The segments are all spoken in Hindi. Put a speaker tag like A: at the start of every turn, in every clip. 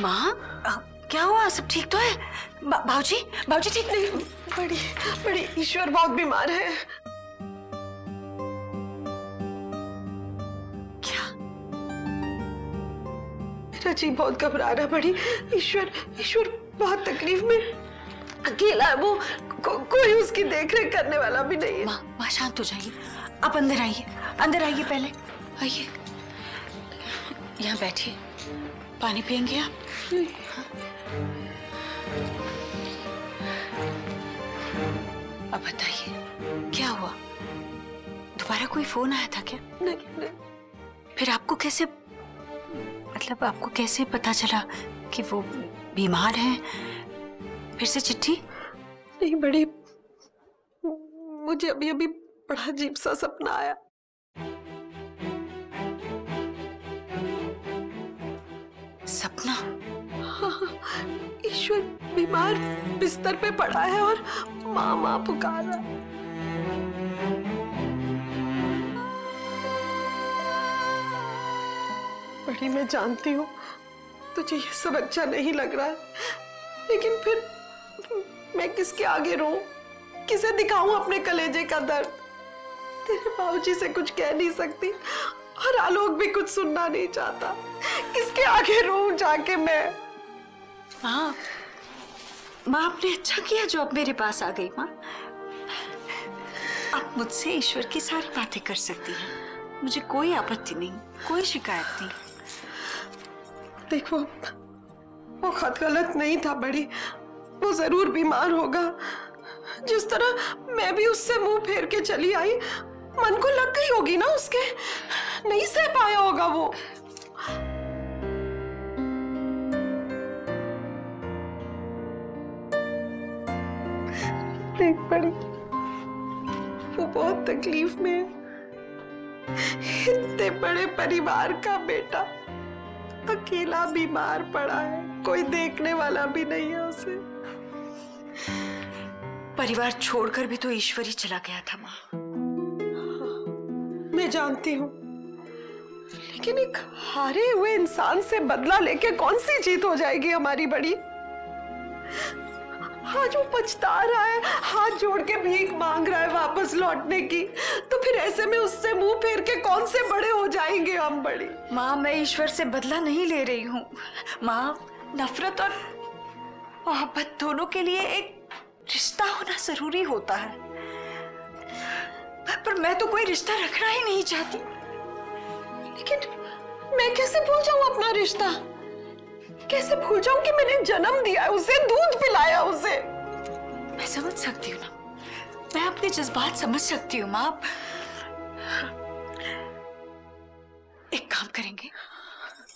A: माँ क्या हुआ? सब ठीक तो है? बाबूजी बाबूजी ठीक नहीं?
B: बड़ी बड़ी ईश्वर बहुत बीमार है।
A: क्या?
B: मेरा जी बहुत घबरा रहा। बड़ी ईश्वर बहुत तकलीफ में, अकेला है वो, कोई उसकी देखरेख करने वाला भी नहीं है।
A: माँ शांत हो जाइए, आप अंदर आइए, अंदर आइए, पहले आइए, यहाँ बैठिए। पानी पियेंगे आप? हाँ? अब बताइए क्या हुआ? दोबारा कोई फोन आया था क्या?
B: नहीं।
A: फिर आपको कैसे, मतलब आपको कैसे पता चला कि वो बीमार हैं? फिर से चिट्ठी?
B: नहीं बड़ी, मुझे अभी बड़ा अजीब सा सपना आया।
A: सपना?
B: हाँ, ईश्वर बीमार बिस्तर पे पड़ा है और माँ पुकार रहा है। बड़ी मैं जानती हूँ तुझे ये सब अच्छा नहीं लग रहा है, लेकिन फिर मैं किसके आगे रोऊं, किसे दिखाऊं अपने कलेजे का दर्द? तेरे बाबूजी से कुछ कह नहीं सकती और आलोक भी कुछ सुनना नहीं चाहता। किसके आगे रोऊं जाके मैं?
A: माँ आपने अच्छा किया जो अब मेरे पास आ गई। माँ आप मुझसे ईश्वर की सारी बातें कर सकती हैं, मुझे कोई आपत्ति नहीं, कोई शिकायत नहीं।
B: देखो वो खत गलत नहीं था बड़ी, वो जरूर बीमार होगा। जिस तरह मैं भी उससे मुंह फेर के चली आई, मन को लग गई होगी ना उसके, नहीं सह पाया होगा वो। देख बड़ी, वो बहुत तकलीफ में है। इतने बड़े परिवार का बेटा अकेला बीमार पड़ा है, कोई देखने वाला भी नहीं है उसे।
A: परिवार छोड़कर भी तो ईश्वर ही चला गया था माँ।
B: मैं जानती हूँ, लेकिन एक हारे हुए इंसान से बदला लेके कौन सी जीत हो जाएगी हमारी बड़ी? आज वो पछता रहा है, हाथ जोड़ के भीख मांग रहा है वापस लौटने की, तो फिर ऐसे में उससे मुंह फेर के कौन से बड़े हो जाएंगे हम बड़ी?
A: माँ मैं ईश्वर से बदला नहीं ले रही हूँ माँ। नफरत और मोहब्बत दोनों के लिए एक रिश्ता होना जरूरी होता है, पर मैं तो कोई रिश्ता रखना ही नहीं चाहती।
B: लेकिन मैं कैसे भूल जाऊं अपना रिश्ता? कैसे भूल जाऊं कि मैंने जन्म दिया उसे, दूध पिलाया उसे?
A: मैं समझ सकती हूँ ना, मैं अपने जज्बात समझ सकती हूँ माँ। एक काम करेंगे,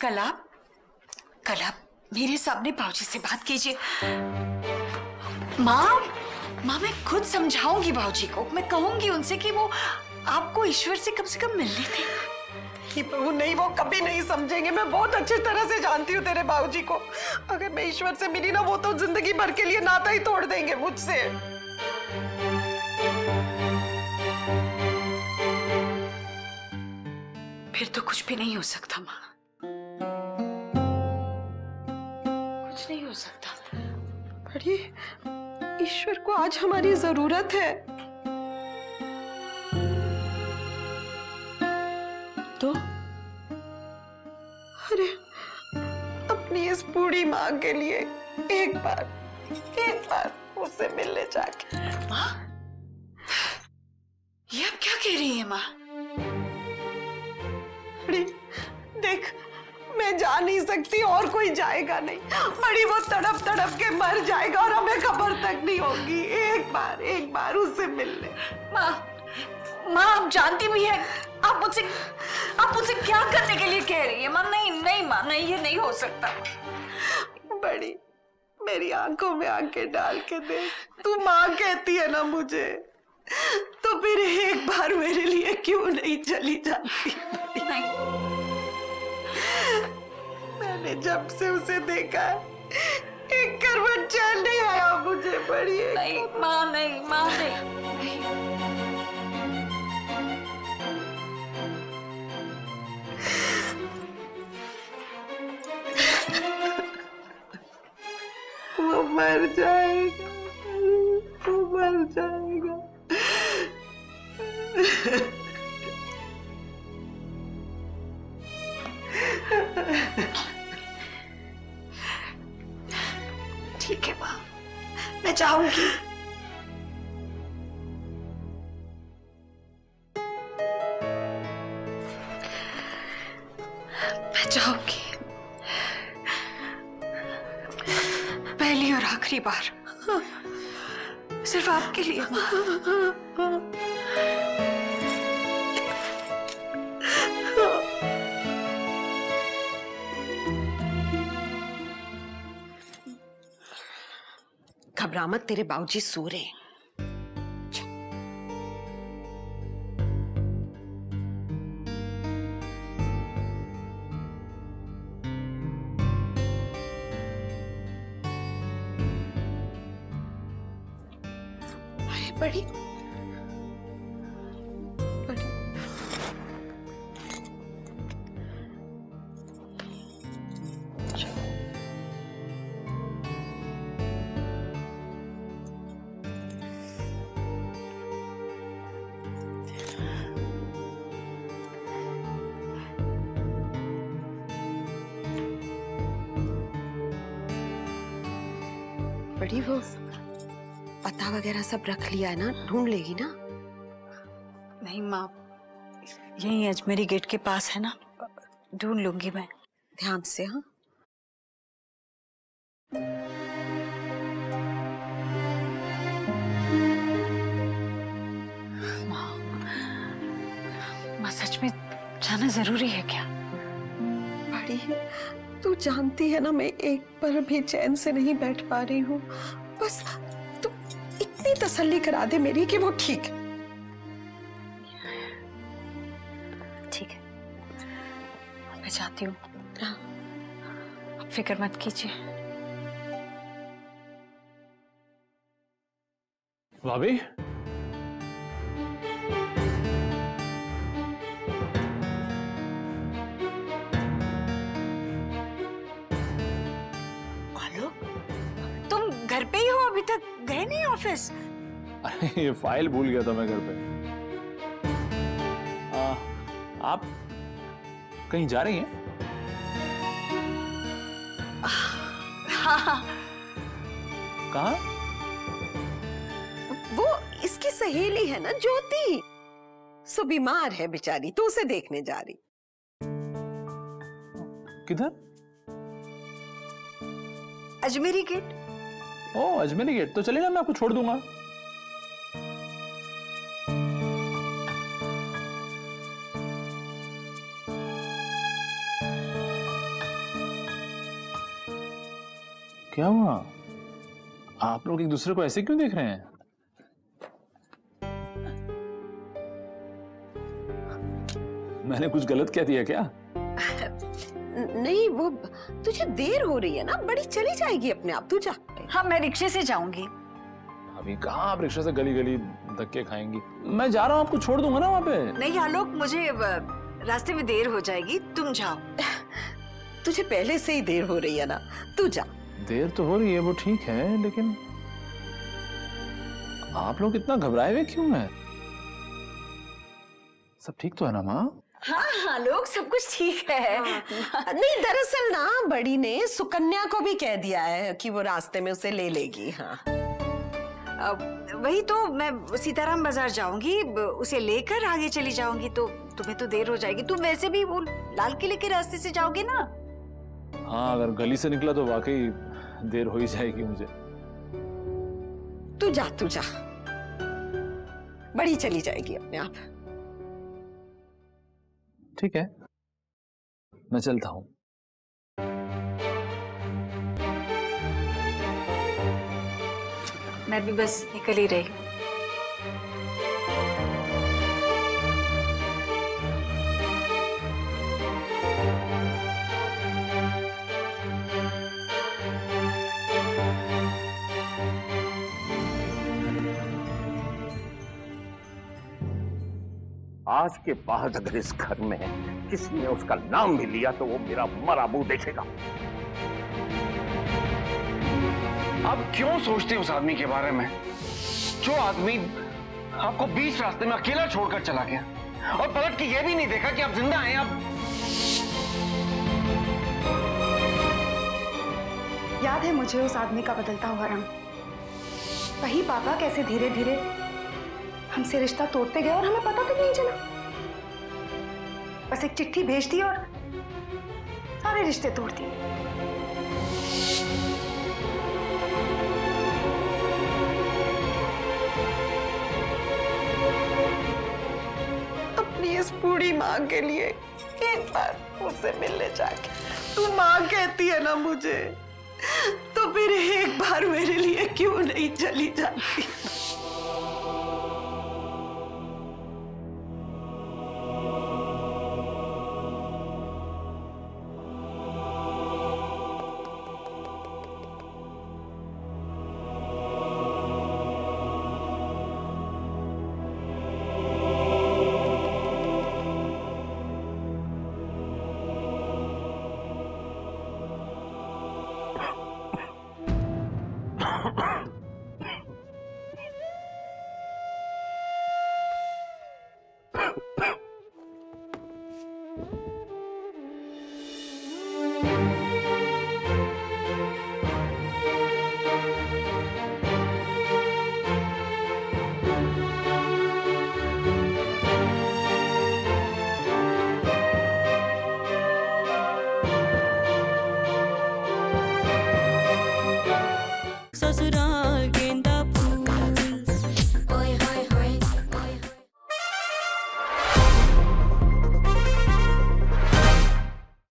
A: कल आप मेरे सामने बाबूजी से बात कीजिए। माँ मैं खुद समझाऊंगी बाबूजी को, मैं कहूंगी उनसे कि वो आपको ईश्वर से कम मिलने दें।
B: बहू नहीं, वो कभी नहीं समझेंगे। मैं बहुत अच्छी तरह से जानती हूँ तेरे बाबूजी को। अगर मैं ईश्वर से मिली ना, वो तो जिंदगी भर के लिए नाता ही तोड़ देंगे मुझसे।
A: फिर तो कुछ भी नहीं हो सकता माँ, कुछ नहीं हो सकता।
B: बड़ी ईश्वर को आज हमारी जरूरत है।
A: तो
B: अरे अपनी इस बूढ़ी माँ के लिए एक बार उससे मिलने जाके।
A: माँ ये आप क्या कह रही हैं माँ?
B: बड़ी देख, मैं जा नहीं सकती और कोई जाएगा नहीं। बड़ी वो तड़प के मर जाएगा और हमें खबर तक नहीं होगी। एक बार उससे मिलने।
A: माँ आप जानती भी है आप मुझसे क्या करने के लिए कह रही है? माँ नहीं माँ नहीं, ये नहीं हो सकता।
B: बड़ी मेरी आंखों में आंखें डाल के देख, तू माँ कहती है ना मुझे, तो फिर एक बार मेरे लिए क्यों नहीं चली जाती?
A: नहीं,
B: मैंने जब से उसे देखा है, एक करवट चैन नहीं आया मुझे। बड़ी
A: नहीं माँ नहीं।
B: मर जाएगा, तू मर जाएगा।
A: ठीक है माँ, मैं जाऊंगी। मैं जाऊंगी, पहली और आखिरी बार, सिर्फ आपके लिए माँ।
B: घबरा मत, तेरे बाबूजी सो रहे हैं। बड़ी बड़ी बड़ी वो पता वगैरह सब रख लिया है ना? ढूंढ लेगी ना?
A: नहीं माँ, यही अजमेरी गेट के पास है ना, ढूंढ लूंगी मैं।
B: ध्यान से। हाँ,
A: माँ सच में जाना जरूरी है क्या?
B: बड़ी तू जानती है ना, मैं एक पल भी चैन से नहीं बैठ पा रही हूँ। बस तू इतनी तसल्ली करा दे मेरी कि वो ठीक है।
A: ठीक है, मैं जाती हूँ। आप फिक्र मत कीजिए।
C: भाभी,
A: तुम घर पे ही हो? अभी तक गए नहीं ऑफिस?
C: अरे ये फाइल भूल गया था मैं घर पे। आप कहीं जा रही हैं?
A: हाँ।
C: कहाँ?
B: वो इसकी सहेली है ना ज्योति, सो बीमार है बेचारी, तो उसे देखने जा रही।
C: किधर?
A: अजमेरी गेट।
C: ओह अजमेरी गेट, तो चलिए ना, मैं आपको छोड़ दूंगा। क्या हुआ? आप लोग एक दूसरे को ऐसे क्यों देख रहे हैं? मैंने कुछ गलत कह दिया क्या?
B: नहीं, वो तुझे देर हो रही है ना, बड़ी चली जाएगी अपने आप, तू जा।
A: हाँ, मैं रिक्शे से जाऊंगी।
C: अभी कहाँ आप रिक्शा से गली गली धक्के खाएंगी? मैं जा रहा हूँ, आपको छोड़ दूंगा ना वहाँ पे।
A: नहीं आलोक, मुझे रास्ते में देर हो जाएगी, तुम जाओ।
B: तुझे पहले से ही देर हो रही है ना, तू जा।
C: देर तो हो रही है, वो ठीक है, लेकिन आप लोग इतना घबराए हुए क्यों हैं? सब ठीक तो है ना माँ?
A: हाँ लोग, सब कुछ ठीक है।
B: नहीं, दरअसल ना बड़ी ने सुकन्या को भी कह दिया है कि वो रास्ते में उसे ले लेगी। हाँ,
A: वही तो, मैं सीताराम बाजार जाऊंगी, उसे लेकर आगे चली जाऊंगी, तो तुम्हें तो देर हो जाएगी। तुम वैसे भी वो लाल किले के रास्ते से जाओगे ना?
C: हाँ, अगर गली से निकला तो वाकई देर हो ही जाएगी मुझे।
B: तू जा, तू जा, बड़ी चली जाएगी अपने आप।
C: ठीक है, मैं चलता हूँ।
A: मैं भी बस निकल ही रही हूँ।
D: आज के बाद अगर इस घर में किसी ने उसका नाम भी लिया तो वो मेरा मरा मुंह देखेगा।
E: आप क्यों सोचते हैं उस आदमी के बारे में, जो आदमी आपको बीच रास्ते में अकेला छोड़कर चला गया और पलट के यह भी नहीं देखा कि आप जिंदा हैं? आप
F: याद है मुझे उस आदमी का बदलता हुआ रंग। वही पापा कैसे धीरे धीरे हमसे रिश्ता तोड़ते गए और हमें पता तक नहीं चला। बस एक चिट्ठी भेज दी और सारे रिश्ते तोड़ दिए।
B: अपनी इस बूढ़ी माँ के लिए एक बार मुझसे मिलने जाके, तू माँ कहती है ना मुझे, तो फिर एक बार मेरे लिए क्यों नहीं चली जाती?